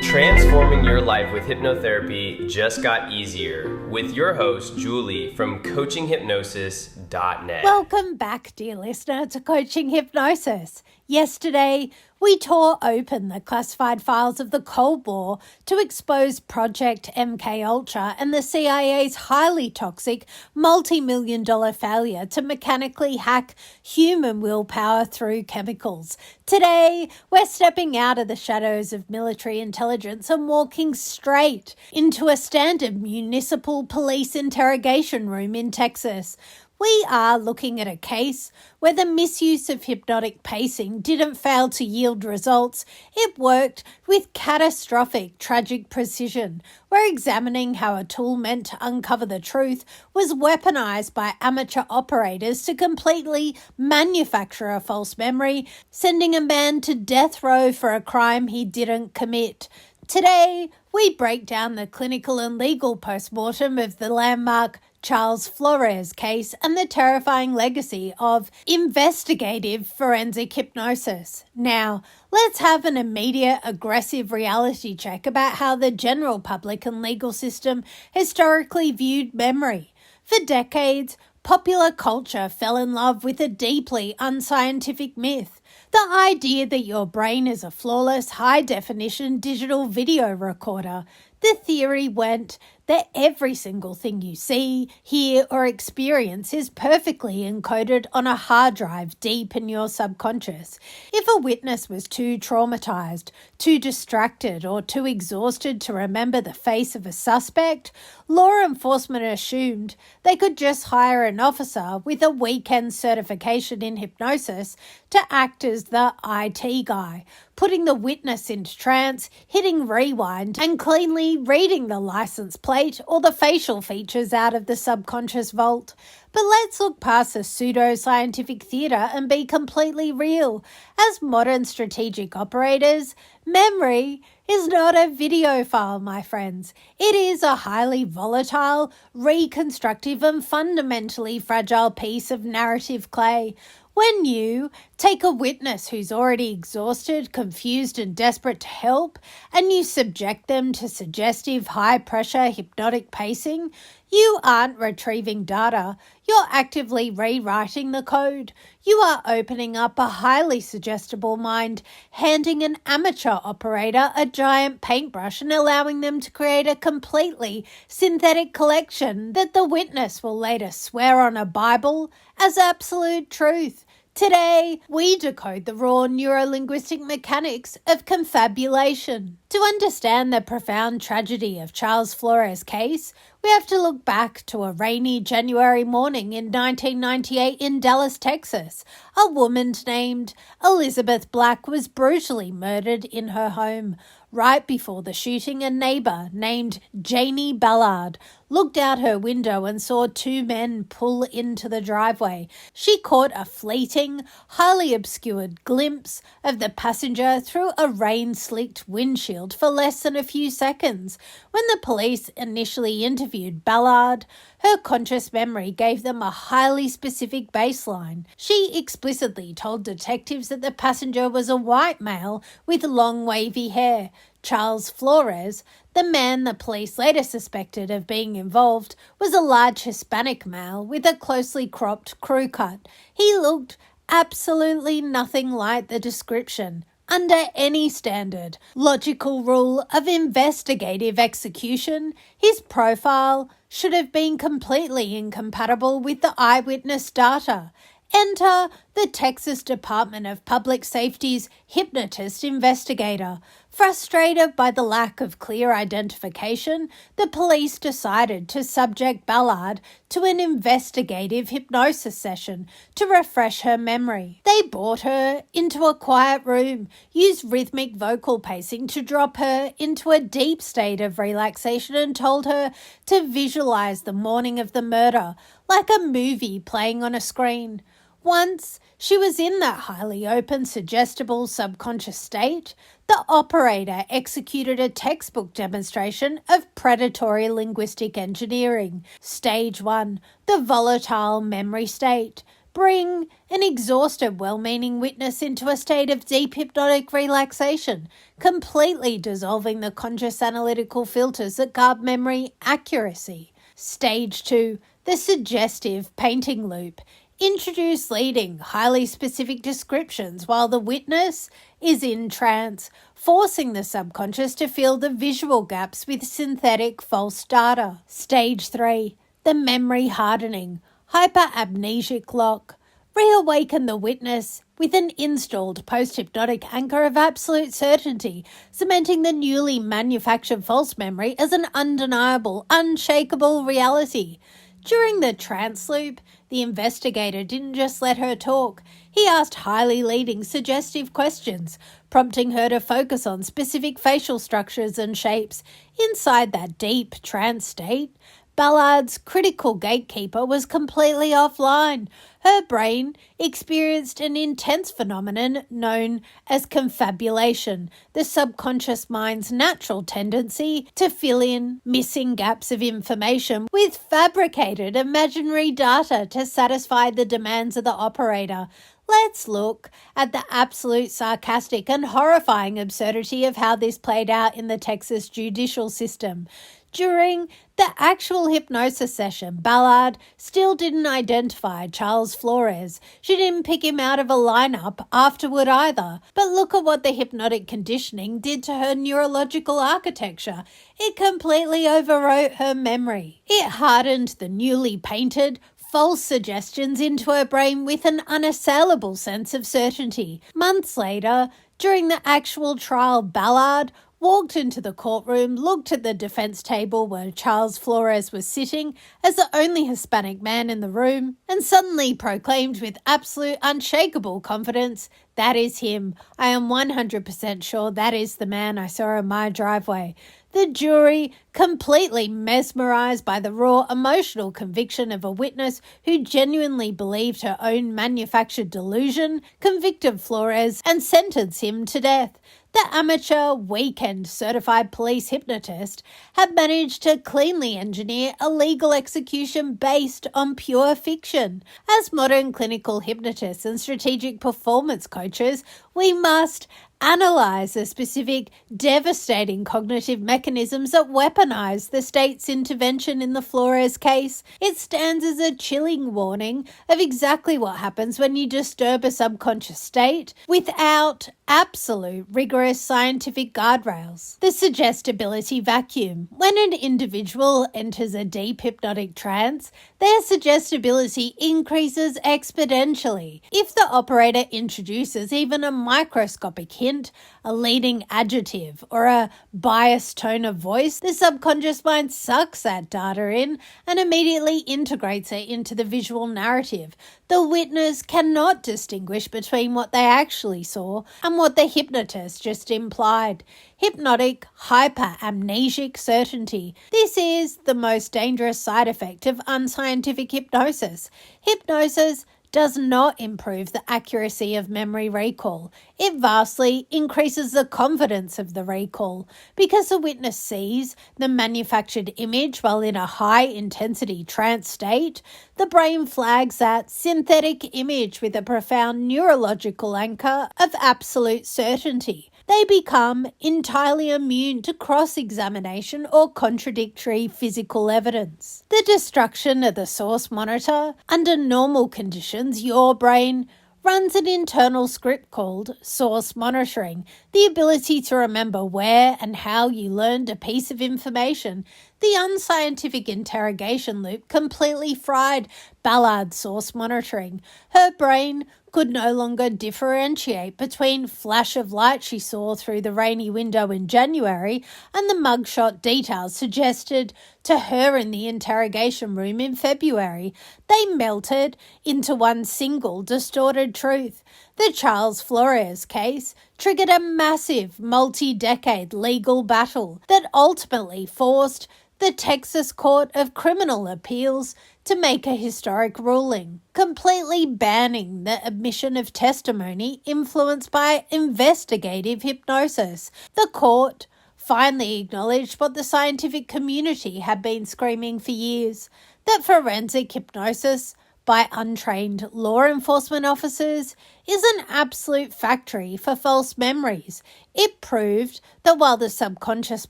Transforming your life with hypnotherapy just got easier with your host, Julie from CoachingHypnosis.net. Welcome back, dear listener, to Coaching Hypnosis. Yesterday, we tore open the classified files of the Cold War to expose Project MKUltra and the CIA's highly toxic, multi-million-dollar failure to mechanically hack human willpower through chemicals. Today, we're stepping out of the shadows of military intelligence and walking straight into a standard municipal police interrogation room in Texas. We are looking at a case where the misuse of hypnotic pacing didn't fail to yield results. It worked with catastrophic, tragic precision. We're examining how a tool meant to uncover the truth was weaponized by amateur operators to completely manufacture a false memory, sending a man to death row for a crime he didn't commit. Today, we break down the clinical and legal postmortem of the landmark Charles Flores case and the terrifying legacy of investigative forensic hypnosis. Now, let's have an immediate aggressive reality check about how the general public and legal system historically viewed memory. For decades, popular culture fell in love with a deeply unscientific myth. The idea that your brain is a flawless, high-definition digital video recorder. The theory went that every single thing you see, hear, or experience is perfectly encoded on a hard drive deep in your subconscious. If a witness was too traumatized, too distracted, or too exhausted to remember the face of a suspect, law enforcement assumed they could just hire an officer with a weekend certification in hypnosis to act as the IT guy, putting the witness into trance, hitting rewind, and cleanly reading the license plate or the facial features out of the subconscious vault. But let's look past the pseudo-scientific theatre and be completely real. As modern strategic operators, memory is not a video file, my friends. It is a highly volatile, reconstructive, and fundamentally fragile piece of narrative clay. When you take a witness who's already exhausted, confused, and desperate to help, and you subject them to suggestive, high-pressure hypnotic pacing, you aren't retrieving data. You're actively rewriting the code. You are opening up a highly suggestible mind, handing an amateur operator a giant paintbrush and allowing them to create a completely synthetic collection that the witness will later swear on a Bible as absolute truth. Today, we decode the raw neurolinguistic mechanics of confabulation. To understand the profound tragedy of Charles Flores' case, we have to look back to a rainy January morning in 1998 in Dallas, Texas. A woman named Elizabeth Black was brutally murdered in her home. Right before the shooting, a neighbor named Janie Ballard looked out her window and saw two men pull into the driveway. She caught a fleeting, highly obscured glimpse of the passenger through a rain-slicked windshield for less than a few seconds. When the police initially interviewed Ballard, her conscious memory gave them a highly specific baseline. She explicitly told detectives that the passenger was a white male with long wavy hair. Charles Flores, the man the police later suspected of being involved, was a large Hispanic male with a closely cropped crew cut. He looked absolutely nothing like the description. Under any standard, logical rule of investigative execution, his profile should have been completely incompatible with the eyewitness data. Enter the Texas Department of Public Safety's hypnotist investigator. Frustrated by the lack of clear identification, the police decided to subject Ballard to an investigative hypnosis session to refresh her memory. They brought her into a quiet room, used rhythmic vocal pacing to drop her into a deep state of relaxation, and told her to visualize the morning of the murder, like a movie playing on a screen. Once she was in that highly open, suggestible subconscious state, the operator executed a textbook demonstration of predatory linguistic engineering. Stage 1, the volatile memory state. bring an exhausted, well-meaning witness into a state of deep hypnotic relaxation, completely dissolving the conscious analytical filters that guard memory accuracy. Stage 2, the suggestive painting loop. Introduce leading, highly specific descriptions while the witness is in trance, forcing the subconscious to fill the visual gaps with synthetic false data. Stage 3, the memory hardening, hyperamnesic lock. Reawaken the witness with an installed post-hypnotic anchor of absolute certainty, cementing the newly manufactured false memory as an undeniable, unshakable reality. During the trance loop, the investigator didn't just let her talk. He asked highly leading, suggestive questions, prompting her to focus on specific facial structures and shapes. Inside that deep trance state, Ballard's critical gatekeeper was completely offline. Her brain experienced an intense phenomenon known as confabulation, the subconscious mind's natural tendency to fill in missing gaps of information with fabricated imaginary data to satisfy the demands of the operator. Let's look at the absolute sarcastic and horrifying absurdity of how this played out in the Texas judicial system. During the actual hypnosis session, Ballard still didn't identify Charles Flores. She didn't pick him out of a lineup afterward either. But look at what the hypnotic conditioning did to her neurological architecture. It completely overwrote her memory. It hardened the newly painted, false suggestions into her brain with an unassailable sense of certainty. Months later, during the actual trial, Ballard walked into the courtroom, looked at the defense table where Charles Flores was sitting as the only Hispanic man in the room, and suddenly proclaimed with absolute unshakable confidence, "That is him. I am 100% sure that is the man I saw in my driveway." The jury, completely mesmerized by the raw emotional conviction of a witness who genuinely believed her own manufactured delusion, convicted Flores and sentenced him to death. The amateur weekend certified police hypnotist had managed to cleanly engineer a legal execution based on pure fiction. As modern clinical hypnotists and strategic performance coaches, we must analyze the specific devastating cognitive mechanisms that weaponize the state's intervention in the Flores case. It stands as a chilling warning of exactly what happens when you disturb a subconscious state without absolute rigorous scientific guardrails. The suggestibility vacuum. When an individual enters a deep hypnotic trance, their suggestibility increases exponentially. If the operator introduces even a microscopic hint, a leading adjective, or a biased tone of voice, the subconscious mind sucks that data in and immediately integrates it into the visual narrative. The witness cannot distinguish between what they actually saw and what the hypnotist just implied. Hypnotic hyperamnesic certainty. This is the most dangerous side effect of unscientific hypnosis. Hypnosis does not improve the accuracy of memory recall. It vastly increases the confidence of the recall. Because the witness sees the manufactured image while in a high-intensity trance state, the brain flags that synthetic image with a profound neurological anchor of absolute certainty. They become entirely immune to cross-examination or contradictory physical evidence. The destruction of the source monitor. Under normal conditions, your brain runs an internal script called source monitoring, the ability to remember where and how you learned a piece of information. The unscientific interrogation loop completely fried Ballard's source monitoring. Her brain could no longer differentiate between flash of light she saw through the rainy window in January and the mugshot details suggested to her in the interrogation room in February. They melted into one single distorted truth. The Charles Flores case triggered a massive multi-decade legal battle that ultimately forced the Texas Court of Criminal Appeals to make a historic ruling, completely banning the admission of testimony influenced by investigative hypnosis. The court finally acknowledged what the scientific community had been screaming for years, that forensic hypnosis by untrained law enforcement officers is an absolute factory for false memories. It proved that while the subconscious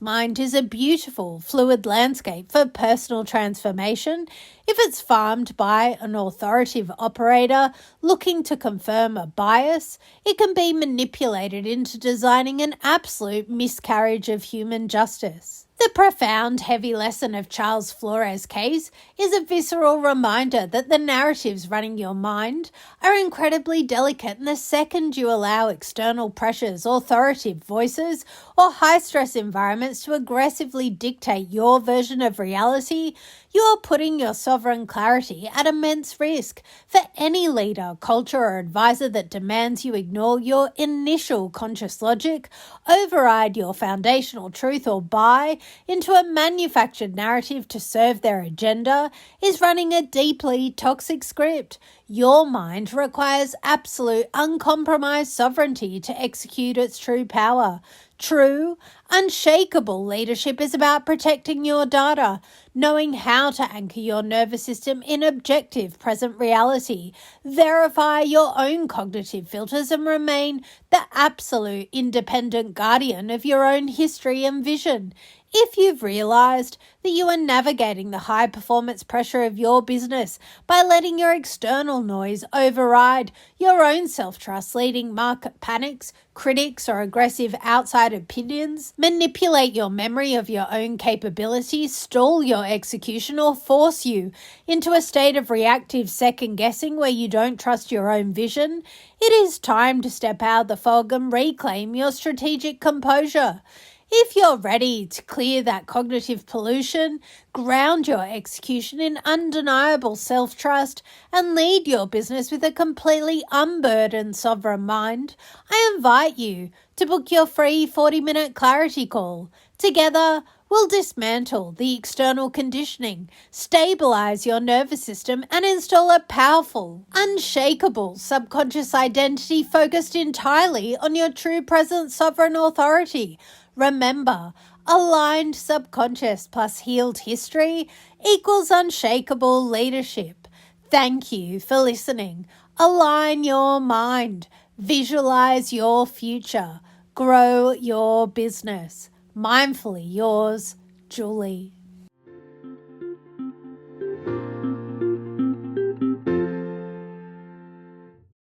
mind is a beautiful, fluid landscape for personal transformation, if it's farmed by an authoritative operator looking to confirm a bias, it can be manipulated into designing an absolute miscarriage of human justice. The profound, heavy lesson of Charles Flores' case is a visceral reminder that the narratives running your mind are incredibly delicate, and the second you allow external pressures, authoritative voices, or high-stress environments to aggressively dictate your version of reality, you are putting your sovereign clarity at immense risk. For any leader, culture, or advisor that demands you ignore your initial conscious logic, override your foundational truth, or buy into a manufactured narrative to serve their agenda is running a deeply toxic script. Your mind requires absolute, uncompromised sovereignty to execute its true power. True, unshakable leadership is about protecting your data, knowing how to anchor your nervous system in objective present reality, verify your own cognitive filters, and remain the absolute independent guardian of your own history and vision. If you've realized that you are navigating the high performance pressure of your business by letting your external noise override your own self-trust, leading market panics, critics, or aggressive outside opinions, manipulate your memory of your own capabilities, stall your execution, or force you into a state of reactive second-guessing where you don't trust your own vision, it is time to step out of the fog and reclaim your strategic composure. If you're ready to clear that cognitive pollution, ground your execution in undeniable self-trust, and lead your business with a completely unburdened sovereign mind, I invite you to book your free 40-minute clarity call. Together, we'll dismantle the external conditioning, stabilize your nervous system, and install a powerful, unshakable subconscious identity focused entirely on your true present sovereign authority. Remember, aligned subconscious plus healed history equals unshakable leadership. Thank you for listening. Align your mind. Visualize your future. Grow your business. Mindfully yours, Julie.